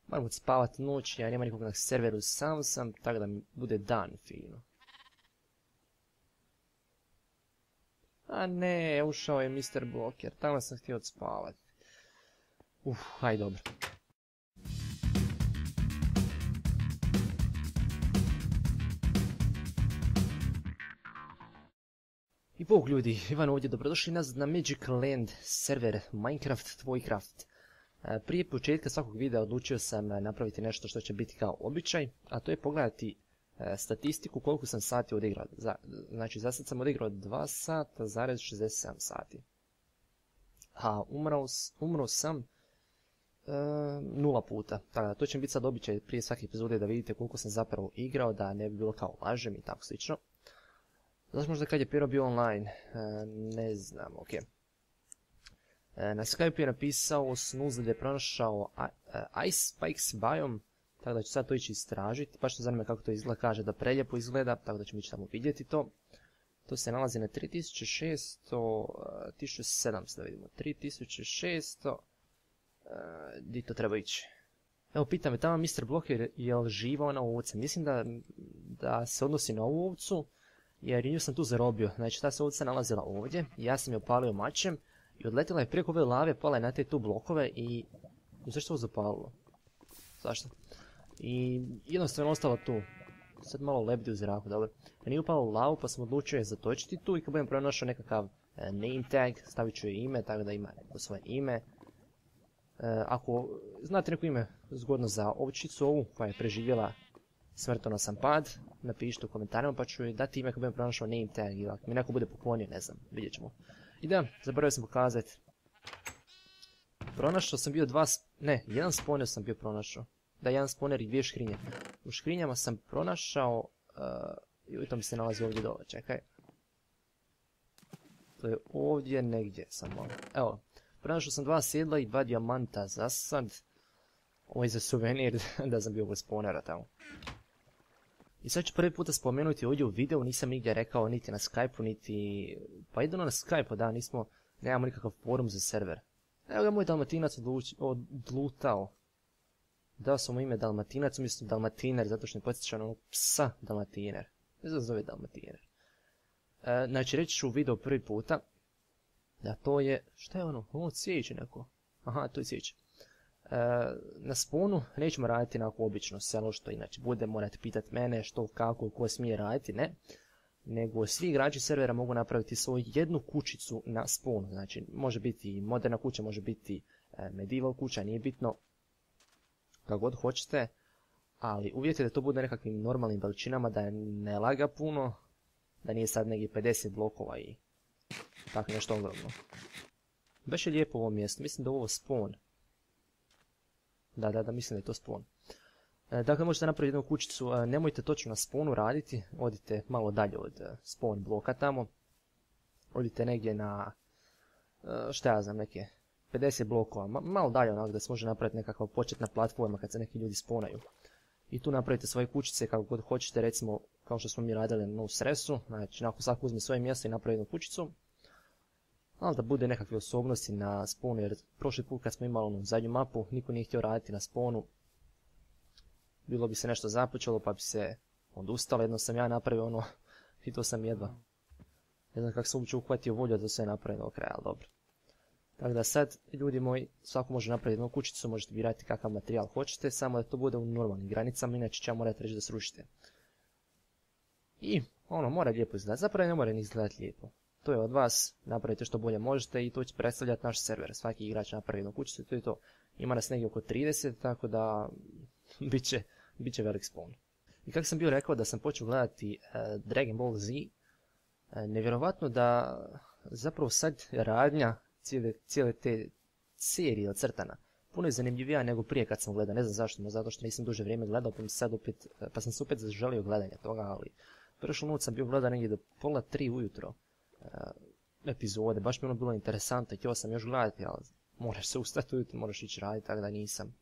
Moram spavati noć, ja nema nikog na serveru, sam sam, tako da mi bude dan fino. A ne, ušao je Mr. Blocker, tamo sam htio odspavati. Hajde dobro. I bog ljudi, Ivan ovdje, dobrodošli nazad na Magic Land server Minecraft Toycraft. Prije početka svakog videa odlučio sam napraviti nešto što će biti kao običaj, a to je pogledati statistiku koliko sam sati odigrao. Znači za sad sam odigrao 2 sata zarez 67 sati. A umro sam 0 puta. Tako da to će biti sad običaj prije svake epizode da vidite koliko sam zapravo igrao, da ne bi bilo kao lažem i tako slično. Znači možda kad je Pero bio online, ne znam, ok. Na Skype je napisao Snooze da je pronašao Ice Spikes biome, tako da ću sad to ići istražiti, baš me zanima kako to izgleda, kaže da prelijepo izgleda, tako da ćemo ići tamo vidjeti to. To se nalazi na 3600, 1700 da vidimo, 3600, gdje to treba ići? Evo pita me tamo Mr. Blocker je li živao na ovce, mislim da se odnosi na ovu ovcu, jer nju sam tu zarobio, znači ta se ovca nalazila ovdje, ja sam je opalio mačem i odletila je preko ove lave, pala je na te tu blokove i... Zašto ovo zapalilo? Zašto? I jednostavno ostala tu. Sad malo lebdi u zraku, dobro. Nije upala u lavu pa sam odlučio je zatočiti tu i kad budem pronašao nekakav name tag, stavit ću je ime, tako da ima neko svoje ime. Ako znate neko ime zgodno za ovčicu ovu koja je preživjela smrtonosan pad, napišite u komentarima pa ću joj dati ime kad budem pronašao name tag ili ako mi neko bude poklonio, ne znam, vidjet ćemo. I da, zaboravio sam pokazati. Pronašao sam bio jedan spawner sam bio pronašao. Da, jedan spawner i 2 škrinje. U škrinjama sam pronašao... I to mi se nalazi ovdje dole, čekaj. To je ovdje negdje samo. Evo, pronašao sam 2 sedla i 2 dijamanta za sad. Ovo je za suvenir da sam bio ovo spawnera tamo. I sad ću prvi puta spomenuti ovdje u videu, nisam nigdje rekao niti na Skype-u, niti... Pa jedino na Skype-u, da, nemamo nikakav forum za server. Evo ga moj Dalmatinac odlutao. Dao sam mu ime Dalmatinac umjesto Dalmatiner, zato što ne podsjeća na onog psa Dalmatiner. Ne znam zove Dalmatiner. Znači reći ću u videu prvi puta da to je... Šta je ono? Ovo cvijeće neko. Aha, to je cvijeće. Na spawnu nećemo raditi na obično selo što inače bude, morate pitati mene što, kako, ko smije raditi, ne. Nego svi igrači servera mogu napraviti svoju jednu kućicu na spawnu, znači može biti moderna kuća, može biti medieval kuća, nije bitno kako god hoćete, ali uvijek da to bude nekakvim normalnim veličinama, da ne laga puno, da nije sad negdje 50 blokova i tako nešto ogromno. Baš je lijepo ovo mjesto, mislim da je ovo spawn. Da, mislim da je to spawn. Dakle, možete napraviti jednu kućicu, nemojte točno na spawnu raditi, odite malo dalje od spawn bloka tamo. Odite negdje na, šta ja znam, neke 50 blokova, malo dalje onako da se može napraviti nekakva početna platforma kad se neki ljudi spawnaju. I tu napravite svoje kućice kako god hoćete, recimo kao što smo mi radili na Sresu, znači nakon svak uzme svoje mjesto i napravi jednu kućicu. Ali da bude nekakve osobnosti na spawnu, jer prošli put kad smo imali onu zadnju mapu, niko nije htio raditi na spawnu. Bilo bi se nešto započelo pa bi se odustalo, jedno sam ja napravio ono, i to sam jedva. Ne znam kako sam uopće uhvatio volju da sve napravim do kraja, ali dobro. Tako da sad, ljudi moji, svako može napraviti jednu kućicu, možete birati kakav materijal hoćete, samo da to bude u normalnim granicama, inače će vam morati reći da srušite. I, ono, mora lijepo izgledati, zapravo ne mora ni izgledati lijepo. To je od vas, napravite što bolje možete i to će predstavljati naš server. Svaki igrač napravi jednu kućicu i to je to. Ima nas negdje oko 30, tako da bit će velik spawn. I kako sam bio rekao da sam počeo gledati Dragon Ball Z, nevjerovatno da zapravo sad radnja cijele te serije od crtana puno je zanimljivija nego prije kad sam gledao. Ne znam zašto, zato što nisam duže vrijeme gledao pa sam se opet zaželio gledanja toga, ali prošlu noć sam bio gledao negdje do 2:30 ujutro. Epizode, baš mi ono bilo interesantno, htio sam još gledati, ali moraš se ustati ujutro, moraš ići raditi, tako da nisam.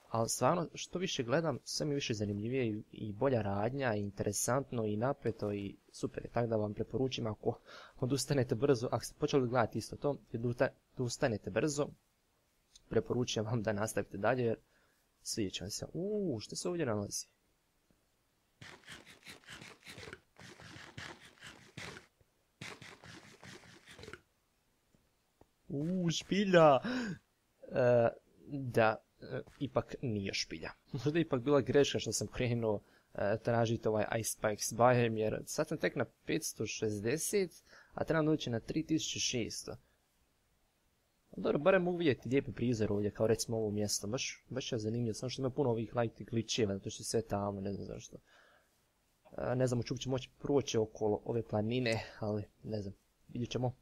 Ali stvarno, što više gledam, sve mi više zanimljivije i bolja radnja, i interesantno, i napeto, i super je, tako da vam preporučim ako odustanete brzo, ako ste počeli gledati isto to, odustanete brzo, preporučujem vam da nastavite dalje, jer Svidjet će vam se. Što se ovdje nalazi? Špilja! Da, ipak nije špilja. Možda ipak bila greška što sam krenuo tražiti ovaj Ice Spikes biome, jer sad sam tek na 560, a trebam doći na 3600. Dobro, barem mogu vidjeti lijepi prizor ovdje, kao recimo ovo mjesto. Baš je zanimljivo, samo što ima puno ovih light glitcheva, zato što je sve tamo, ne znam zašto. Ne znam, ću moći proći okolo ove planine, ali ne znam, vidjet ćemo.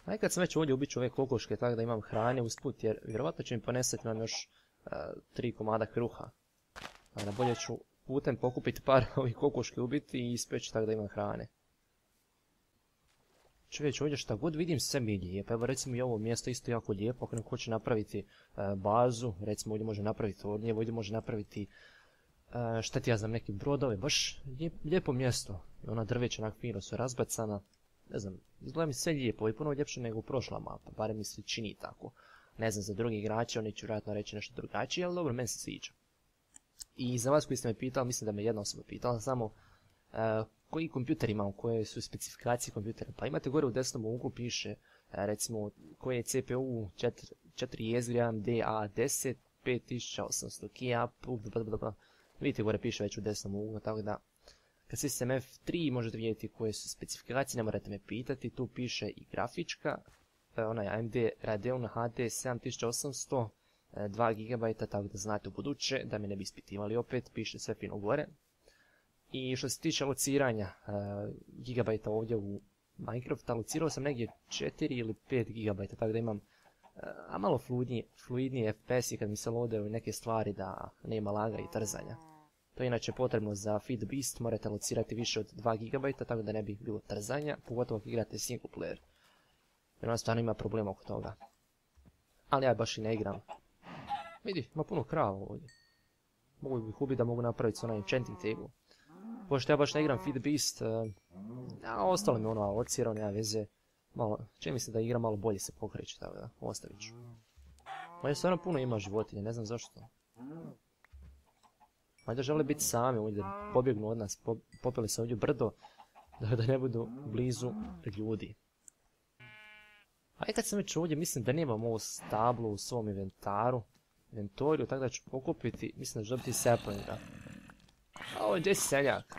A kad sam već ovdje ubit ću ove kokoške, tako da imam hrane usput, jer vjerovatno će mi ponestati nam još 3 komada kruha. A da bolje ću putem pokupiti par ovih kokoške ubiti i ispeći tako da imam hrane. Čovječ, ovdje šta god vidim sve mi je lijepo. Evo recimo i ovo mjesto isto jako lijepo. Ako neko hoće napraviti bazu, recimo ovdje može napraviti ornje, ovdje može napraviti šta ti ja znam, neki brodove. Baš lijepo mjesto. I ona drveća onak fino su razbacana. Ne znam, izgleda mi sve lijepo i puno ljepše nego u prošla mapa. Barem mi se čini tako. Ne znam, za drugi igrače oni će vjerojatno reći nešto drugačije, ali dobro, meni se sviđa. I za vas koji ste me pitali, mislim da me jedna osoba pitala samo koji kompjuter imam, koje su specifikacije kompjutera. Pa imate gore u desnom uglu piše recimo koji je CPU 4 jezgri AMD A10 5800 Kia. Vidite gore piše već u desnom uglu, tako da kad stisnem F3 možete vidjeti koje su specifikacije, ne morate me pitati. Tu piše i grafička, onaj AMD Radeon HD 7800 2 GB, tako da znate u buduće da me ne bi ispitivali opet, piše sve fino gore. I što se tiče lociranja gigabajta ovdje u Minecraft, locirao sam negdje 4 ili 5 gigabajta, tako da imam malo fluidnije FPS i kad mi se loadaju neke stvari da nema laga i trzanja. To je inače potrebno za Feed the Beast, morate locirati više od 2 GB, tako da ne bi bilo trzanja, pogotovo ako igrate single player. Jer stvarno ima problema oko toga. Ali ja baš i ne igram. Vidi, ima puno krava ovdje. Mogu bih ubiti da mogu napraviti s onaj enchanting table. Pošto ja baš ne igram Feed the Beast, a ostalo mi ono locirao, nema veze. Čini mi se da igra malo bolje se pokreće, tako da ostavit ću. Ovdje stvarno puno ima životinja, ne znam zašto. Valjda žele biti sami ovdje, pobjegnu od nas, popeli se ovdje brdo, da ne budu blizu ljudi. A i kad sam već ovdje, mislim da nemam ovo stablo u svom inventoriju, tako da ću pokupiti, mislim da ću dobiti saplinga. A ovo je gdje si seljak?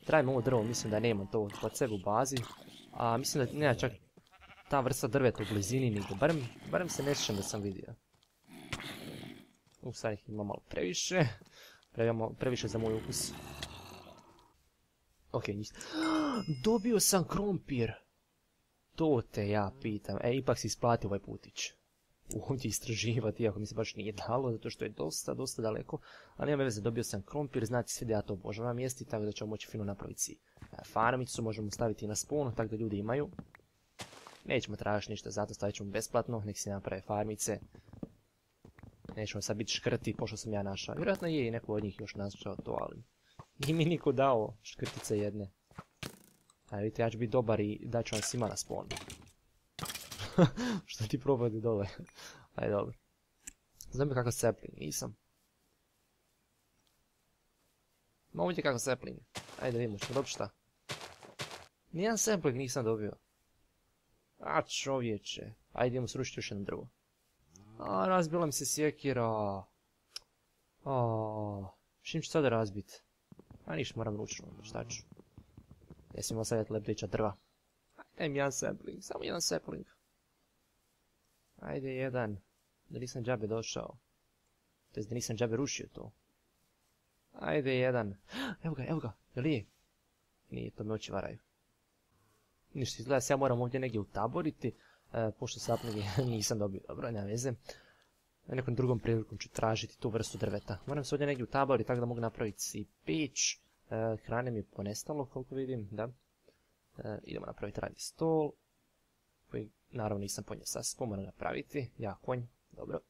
Trajim ovo drvo, mislim da nemam to kod sebe u bazi, a mislim da nema čak ta vrsta drveta u blizini nigdje, barem se ne sjećam da sam vidio. Sad ih ima malo previše. Previše za moj ukus. Ok, ništa. Dobio sam krompir. To te ja pitam. Ipak si isplatio ovaj putić. Ovdje istraživati, iako mi se baš nije dalo, zato što je dosta daleko. Ali nema veze, dobio sam krompir, znate svi da ja to obožavam jesti, tako da ćemo moći fino napraviti farmicu, možemo staviti na spawn, tako da ljudi imaju. Nećemo tražiti ništa, zato stavit ćemo besplatno, nek se naprave farmice. Nećemo sad biti škrti, pošto sam ja našao. Vjerojatno je i neko od njih još našao to, ali nije mi niko dao škrtice jedne. Ajde, vidite, ja ću biti dobar i daću vam svima na spawn. Što ti probati dole? Ajde, dobro. Znam bi kako sapling, nisam. Ma ovdje kako sapling. Ajde, vidimo, ćemo dobiti šta. Nijedan sapling nisam dobio. A čovječe. Ajde, idemo srušiti još jedno drvo. A, razbila mi se sjekira. Čim ću sada razbiti? A ništa, moram ručno, šta ću. Jesam imao savjet lebdeća drva. Ajde mi jedan sapling, samo jedan sapling. Ajde jedan. Da nisam džabe došao. To jest da nisam džabe rušio to. Ajde jedan. Evo ga, je li je? Nije, to me oči varaju. Ništa, izgleda se ja moram ovdje negdje utaboriti. Pošto saplinge nisam dobio, dobro, nema veze. Nekom drugom prilikom ću tražiti tu vrstu drveta. Moram se ovdje negdje utaboriti tako da mogu napraviti si peć. Hrane mi je ponestalo, koliko vidim, da. Idemo napraviti radni stol. Koji naravno nisam ponio sa sobom, moram napraviti. Ja konj, dobro.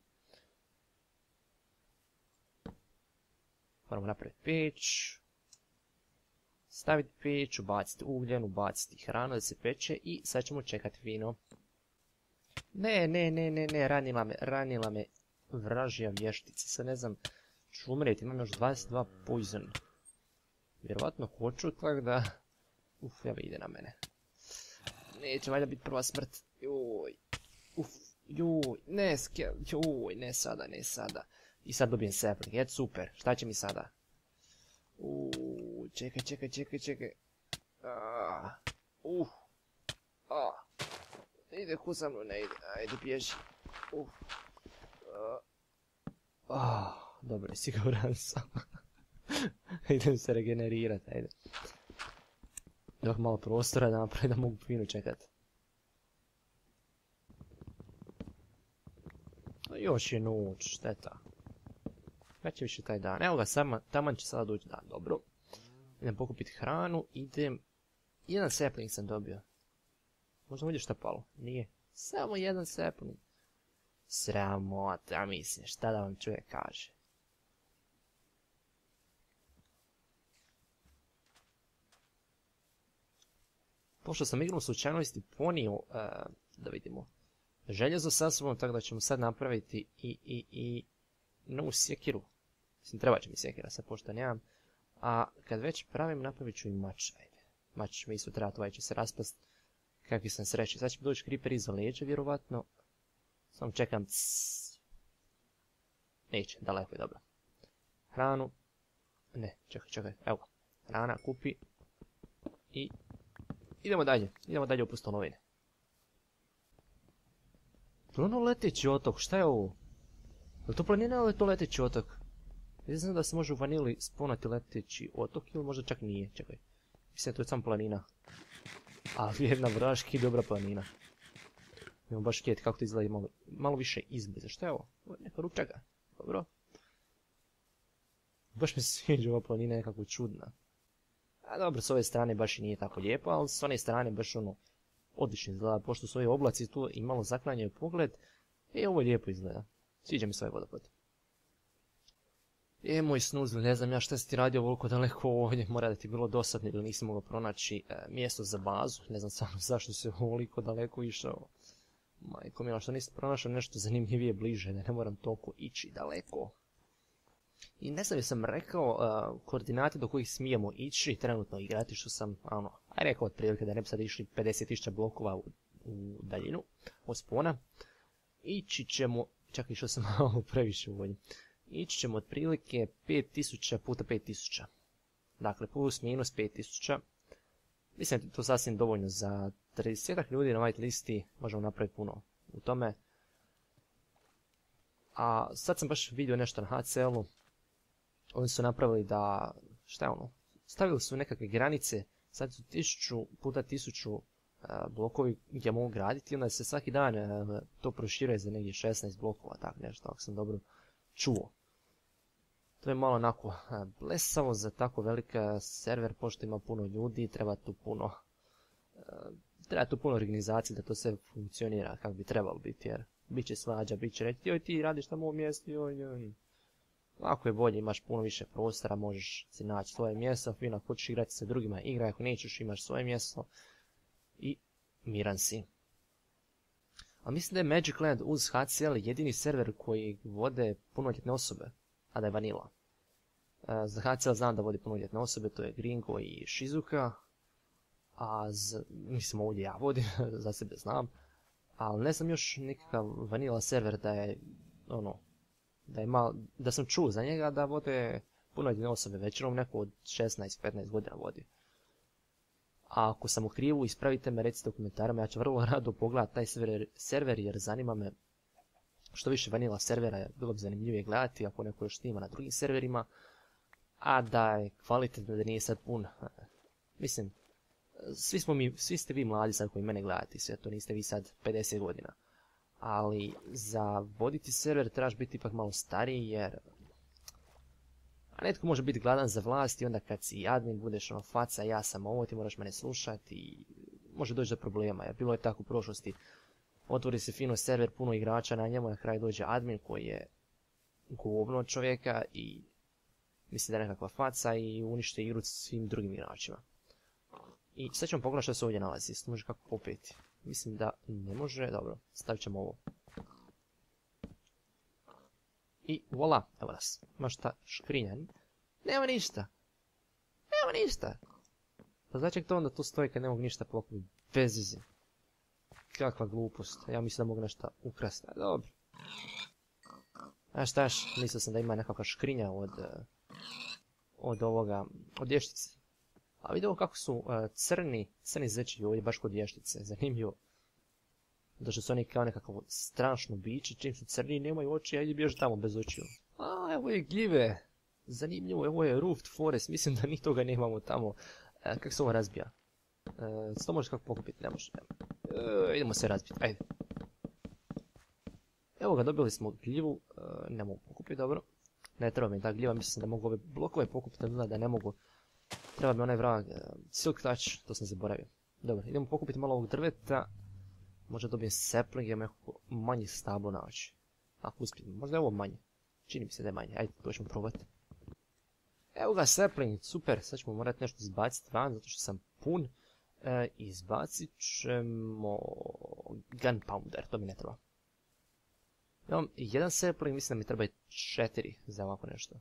Moramo napraviti peć. Staviti peć, ubaciti ugljen, ubaciti hranu da se peče i sad ćemo čekati vino. Ne, ranila me vražija vještica. Sad ne znam, ću umrijeti, imam još 22 poison. Vjerovatno hoću, tako da... evo ide na mene. Neće valjda biti prva smrt. Ne sada, ne sada. I sad dobijem sapling, super, šta će mi sada? Čekaj. Ide, ko sa mnom ne ide, ajde bježi. Dobro, siguran sam. Idem se regenerirat, ajde. Dok malo prostora da napravi da mogu fino čekat. Još je noć, šteta. Već će više taj dan. Evo ga, taman će sada doći dan, dobro. Idem pokupiti hranu, idem... Jedan sapling sam dobio. Možda ovdje šta palo? Nije. Samo jedan sapling. Sramota, mislim, šta da vam čovjek kaže. Pošto sam igru u slučajnosti ponio, da vidimo, željezo sa sobom, tako da ćemo sad napraviti i novu sjekiru. Mislim, treba će mi sjekira, sad pošto nemam. A kad već pravim, napravit ću i mač, ajde. Mač mi isto treba, ovaj će se raspast. Kakvi sam sreći. Sad će mi doći creeper iza leđa, vjerovatno. Samo čekam. Neće, daleko je dobro. Hranu. Ne, čekaj, evo ga. Hrana, kupi. I... idemo dalje u pustolovine. To je ono leteći otok, šta je ovo? Je li to planina ili je to leteći otok? Ja znam da se može u vanili spawnati leteći otok ili možda čak nije, čekaj. Mislim da to je sam planina. Ali jedna vraški dobra planina. Imamo baš kjet, kako to izgleda malo više izbliza. Šta je ovo? Ovo je neka ručaka. Dobro. Baš mi se sviđa ova planina, nekako čudna. A dobro, s ove strane baš i nije tako lijepo, ali s one strane baš ono odlično izgleda, pošto su ovi oblaci tu i malo zaklanjaju pogled. Ovo lijepo izgleda. Sviđa mi se ovaj vodopad. Moj snuzli, ne znam ja šta si ti radio ovoliko daleko ovdje, mora da ti je bilo dosadno ili nisi mogao pronaći mjesto za bazu, ne znam samo zašto si ovoliko daleko išao. Majko mila, što nisi pronašao nešto zanimljivije bliže, da ne moram toliko ići daleko. I ne znam je sam rekao koordinate do kojih smijemo ići, trenutno igrati, što sam, rekao otprilike da ne bi sad išli 50.000 blokova u daljinu, od spona. Ići ćemo, čak išao sam malo previše u volji. Ići ćemo otprilike 5000 puta 5000. Dakle, plus minus 5000. Mislim da je to sasvim dovoljno za 30 ljudi na white listi. Možemo napraviti puno u tome. A sad sam baš vidio nešto na HCL-u. Oni su napravili da, šta je ono, stavili su nekakve granice. Sad su 1000 puta 1000 blokovi gdje mogu graditi. I onda se svaki dan to proširuje za negdje 16 blokova. Tako nešto, ako sam dobro čuo. To je malo onako blesavo za tako velika server, pošto ima puno ljudi, treba tu puno organizacije da to sve funkcionira kako bi trebalo biti, jer bit će svađa, bit će reći, joj ti radiš tamo u mjestu, joj. Ako je bolje, imaš puno više prostora, možeš si naći svoje mjesto, fino ako hoćeš igrati sa drugima, igraj, ako nećeš imaš svoje mjesto i miran si. A mislim da je Magic Land uz HCL jedini server koji vode punoljetne osobe, a da je vanila. Za HCL znam da vodi punoljetne osobe, to je Gringo i Shizuka. Mislim ovdje ja vodim, za sebe znam. Ali ne znam još nikakav vanila server da je, da sam čuo za njega da vode punoljetne osobe, većinom neko od 16-15 godina vodi. A ako sam u krivu, ispravite me, recite u komentarima, ja ću vrlo rado pogledati taj server jer zanima me što više vanila servera, bilo bi zanimljivije gledati ako neko još snima na drugim serverima, a da je kvalitetno, da nije sad pun. Mislim, svi ste vi mladi sad koji mene gledate, sve to niste vi sad 50 godina. Ali za voditi server trebaš biti ipak malo stariji jer netko može biti gladan za vlast i onda kad si admin budeš faca, ja sam ovo, ti moraš mene slušati i može doći do problema, jer bilo je tako u prošlosti. Otvori se fino server, puno igrača na njemu, na kraju dođe admin koji je govno od čovjeka i misli da je nekakva faca i uništi igru svim drugim igračima. I sad ćemo pogledati što se ovdje nalazi, jesi može kako popeti. Mislim da ne može, dobro, stavit ćemo ovo. I voila, evo nas. Ma šta, škrinja? Nema ništa. Nema ništa. Pa znači to onda tu stoji kad ne mogu ništa pokupiti. Bez veze. Kakva glupost. Ja mislim da mogu nešto ukrasti. Dobro. A štaš, mislio sam da ima nekakva škrinja od ovoga, od vještice. A vidimo kako su crni zečići ovdje baš kod vještice. Zanimljivo. Došli su oni kao nekakav strašno biće, čim su crni i nemaju oči, ajde bježi tamo bez očiju. A, evo je gljive. Zanimljivo, evo je Roofed Forest, mislim da ni toga nemamo tamo. Kako se ovo razbija? To možeš kako pokupiti, ne može. Idemo se razbiti, ajde. Evo ga, dobili smo gljivu, ne mogu pokupiti, dobro. Ne treba mi ta gljiva, mislim da mogu ove blokove pokupiti, da ne mogu. Treba mi onaj vrag, Silk Touch, to sam zaboravio. Dobro, idemo pokupiti malo ovog drveta. Možda dobijem sapling, imam nekako manje stablo naći. Ako uspijem, možda je ovo manje. Čini mi se da je manje, ajde, to ćemo probati. Evo ga sapling, super, sad ćemo morati nešto izbaciti van, zato što sam pun. Izbacit ćemo gunpowder, to mi ne treba. Imam jedan sapling, mislim da mi treba 4 za ovako nešto.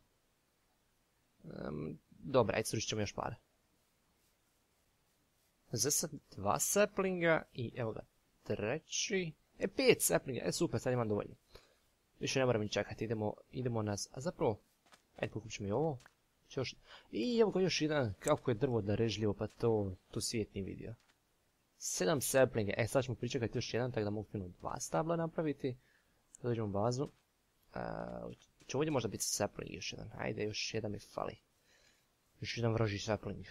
Dobro, ajde srušit ćemo još par. Za sad 2 saplinga i evo ga. 3, 5 saplinga, super, sad imam dovoljno. Više ne moram ni čekati, idemo nas, a zapravo, ajde pokupit ćemo i ovo. I evo ga još jedan, kako je drvo darežljivo, pa to svijet nije vidio. 7 saplinga, sad ćemo pričekati još jedan, tako da mogu fino 2 stabla napraviti. Dođemo u bazu. Će ovdje možda biti sapling još jedan, ajde još jedan mi fali. Još jedan vraži sapling.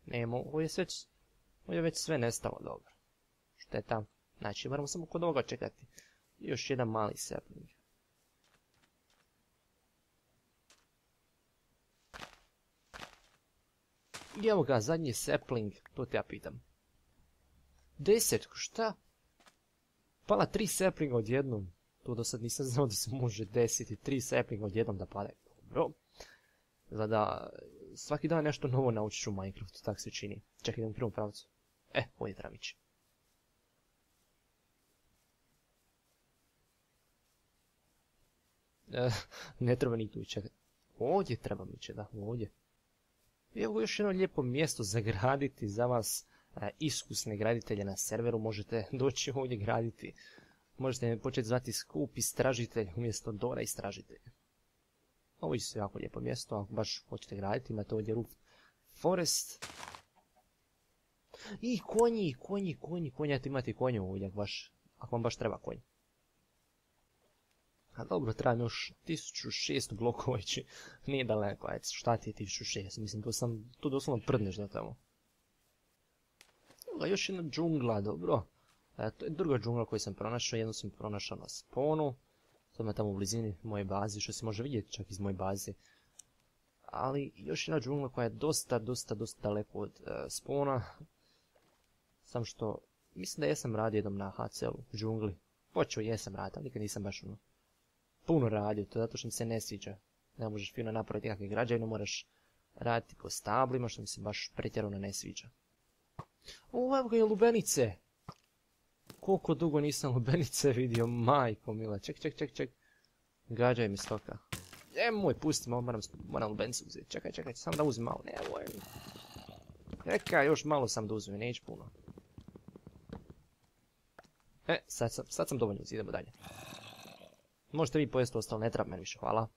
Nemo, ovo je već sve nestalo, dobro. Šteta. Znači, moramo samo kod ovoga čekati. Još jedan mali sapling. I evo ga, zadnji sapling, to te ja pitam. 10, šta? Pala 3 saplinga odjednom. To do sad nisam znao da se može desiti 3 saplinga odjednom da padaju. Dobro. Zada, svaki dan nešto novo naučit ću u Minecraftu, tako se čini. Čekaj, idem u prvom pravcu. Ovdje treba ići. Ne treba ni tu ići, čekaj. Ovdje treba ići, da, ovdje. Evo još jedno lijepo mjesto za graditi za vas iskusne graditelje na serveru. Možete doći ovdje graditi. Možete me početi zvati Skup istražitelj umjesto Dora istražitelj. Ovo je jako lijepo mjesto, ako baš hoćete graditi, imate ovdje Roofed Forest. I konji, imate konje ovdje, ako vam baš treba konj. A dobro, trebam još 1600 blokova ići, nije daleko, ajde, šta ti je 1600, mislim, tu doslovno prdneš da tamo. Evo, još jedna džungla, dobro. To je druga džungla koju sam pronašao, jednu sam pronašao na spawnu. To je tamo u blizini moje baze, što se može vidjeti čak iz moje baze. Ali još jedna džungla koja je dosta daleko od spawna. Sam što, mislim da jesam radio jednom na HCL-u, džungli. Počeo jesam raditi, ali nikad nisam baš puno radio, to zato što mi se ne sviđa. Ne možeš fino napraviti nekakve građevine, moraš raditi po stablima, što mi se baš pretjerano ne sviđa. Evo ga je lubenice! Koliko dugo nisam lubenice vidio, majko mila, ček. Gađaj mi stoka. Moj, pusti, moram lubenicu uzeti, čekaj, sam da uzim malo, nemoj. Čekaj, još malo sam da uzmem, neću puno. Sad sam dovoljno uzeti, idemo dalje. Možete vi pojesti ostalo, ne treba meni više, hvala.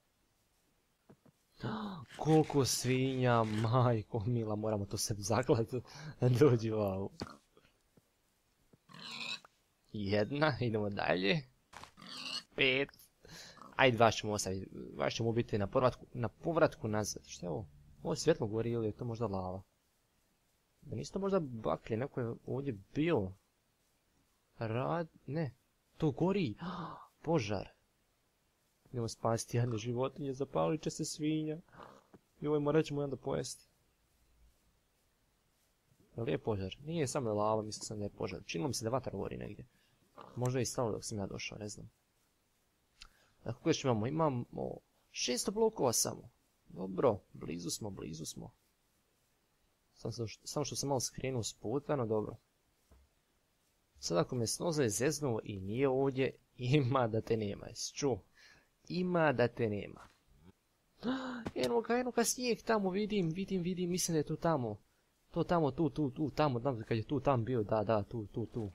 Koliko svinja, majko mila, moramo to sve zaklati. Dođi vavu. Jedna, idemo dalje. 5. Ajde, vaš ćemo ostaviti, vaš ćemo biti na povratku nazad. Što je ovo? Ovo je svjetlo gori ili je to možda lava? Da nisu to možda baklje, neko je ovdje bio. Ne, to gori. Požar. Idemo spasiti jedne životinje, zapalit će se svinja. I ovo morat ćemo onda pojesti. Ali je požar? Nije samo lava, mislim sam da je požar. Činilo mi se da vatra gori negdje. Možda je i stalo dok sam ja došao, ne znam. Kako još imamo? Imamo 600 blokova samo. Dobro, blizu smo. Samo što sam malo skrenuo s puta, no dobro. Sad ako me Snoza je zeznuo i nije ovdje, ima da te nema, jesi čuo? ima da te nema. Eno ga snijeg tamo, vidim, mislim da je to tamo. To tamo, tu, tamo, kad je tu, tam bio, da, tu.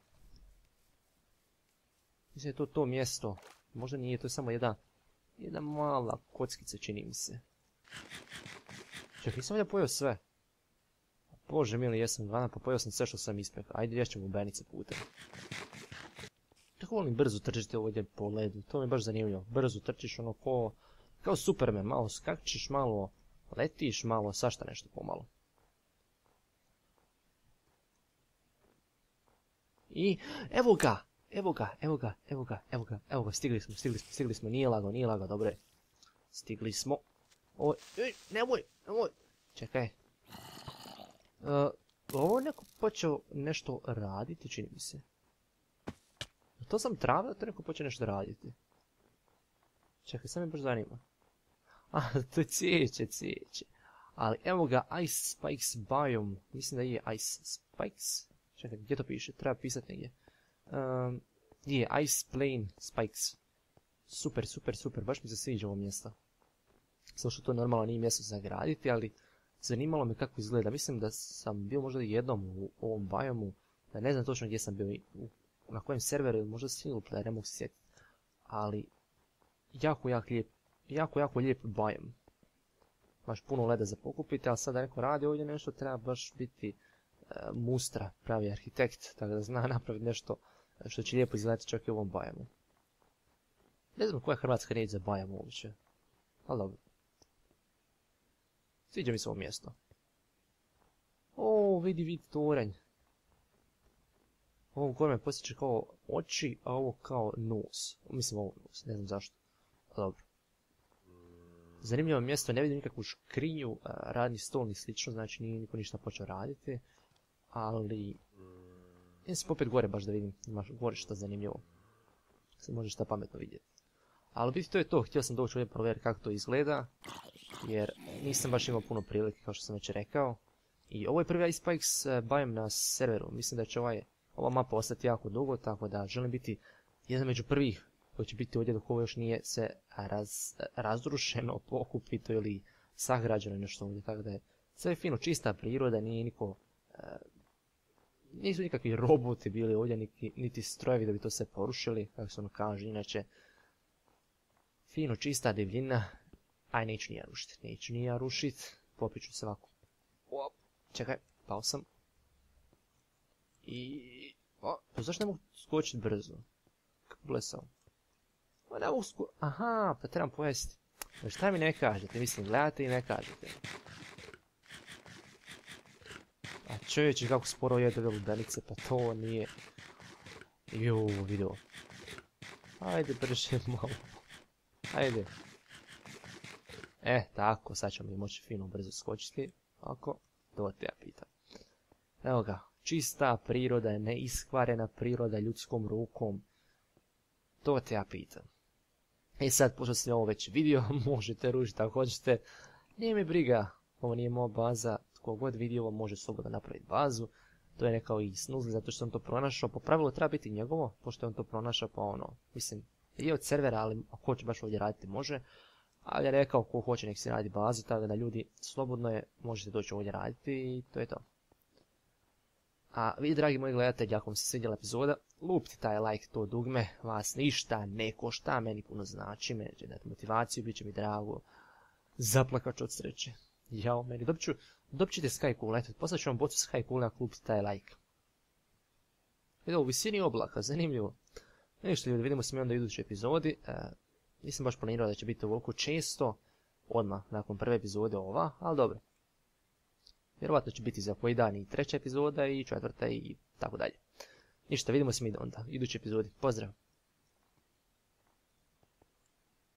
Mislim da je to mjesto. Možda nije, to je samo jedna mala kockica, čini mi se. Čekaj, nisam ovdje pojeo sve. Bože mili, jesam gladan, pa pojeo sam sve što sam ispekao. Ajde, ješćemo benice putem. Tako volim brzo trčiti ovdje po ledu, to mi je baš zanimljivo. Brzo trčiš ono kao Superman, malo skakčiš, malo letiš, malo svašta nešto pomalo. I evo ga, stigli smo, nije lago, dobro je. Stigli smo. Nemoj, čekaj. Ovo je neko počeo nešto raditi, čini mi se. To sam travio, to neko počeo nešto raditi. Čekaj, sad me baš zanima. To je cvijeće. Ali evo ga, Ice Spikes Biome. Mislim da je Ice Spikes. Čekaj, gdje to piše? Treba pisati negdje. Je, Ice Plain Spikes. Super, baš mi se sviđa ovo mjesto. Samo što to normalno nije mjesto za graditi, ali zanimalo me kako izgleda. Mislim da sam bio možda jednom u ovom biomu, da ne znam točno gdje sam bio, na kojem serveru, ili možda single player, ne mogu se sjetiti. Ali, jako lijep biome. Baš puno leda za pokupiti, ali sad da neko radi ovdje nešto, treba baš biti mustra, pravi arhitekt, tako da zna napraviti nešto što će lijepo izgledati čak i u ovom biomu. Ne znam koja je hrvatska riječ za biome uopće, ali dobro. Sviđa mi se ovo mjesto. Vidi toranj. Ovo gore me posjeća kao oči, a ovo kao nos. Mislim ovo nos, ne znam zašto. Dobro. Zanimljivo mjesto, ne vidim nikakvu škrinju, radni stol ni slično, znači nije niko ništa počeo raditi. Ali... idem se popet gore baš da vidim, ima gore šta zanimljivo. Se može šta pametno vidjeti. Ali biti to je to, htio sam doći ovdje provjeriti kako to izgleda. Jer nisam baš imao puno prilike, kao što sam već rekao. I ovo je prvi Ice Spikes biome na serveru. Mislim da će ova mapa ostati jako dugo, tako da želim biti jedan među prvih koji će biti ovdje dok ovo još nije se razrušeno, pokupito ili sagrađeno nešto ovdje. Tako da je sve fino, čista priroda, nije niko... nisu nikakvi roboti bili ovdje, niti strojevi da bi to sve porušili, kako se ono kaže, inače... fino, čista divljina. Aj, neću ni ja rušit. Popit ću se ovako. Čekaj, pao sam. I... pa zašto ne mogu skočiti brzo? Kako blesao. Ne mogu aha, pa trebam pojesti. Šta mi ne kažete? Mislim, gledate i ne kažete. A čovječe kako sporo jede ove lubenice, pa to nije... vidio. Ajde, brže malo. Ajde. Tako, sad ćemo mi moći fino brzo skočiti. Ovako, to te ja pitam. Evo ga, čista priroda, neiskvarena priroda ljudskom rukom. To te ja pitam. Sad, pošto sam ovo već vidio, možete rušiti ako hoćete. Nije mi briga, ovo nije moja baza. Tko god vidi ovo može slobodno napraviti bazu. To je nekao i snuzli zato što sam to pronašao. Po pravilu treba biti njegovo, pošto je on to pronašao, pa ono, mislim, je od servera, ali ako hoće baš ovdje raditi može. Ali je rekao ko hoće nek se radi bazu, tako da ljudi slobodno je, možete doći ovdje raditi i to je to. A vi, dragi moji gledatelji, ako vam se svidjela epizoda, lupite taj like, to dugme, vas ništa ne košta, meni puno znači, meni će dati motivaciju, bit će mi drago, zaplakač od sreće. Jao, meni, dobit ćete Sky Cool, eto, poslat ću vam bocu Sky Cool ako lupite taj like. Evo, u visini oblaka, zanimljivo. Ništa ljudi, vidimo se mi onda u idućoj epizodi. Nisam baš planirao da će biti ovoliko često, odmah nakon prve epizode ova, ali dobro. Vjerovatno će biti za koji dan i treća epizoda i četvrta i tako dalje. Ništa, vidimo se mi onda u idućoj epizodi. Pozdrav!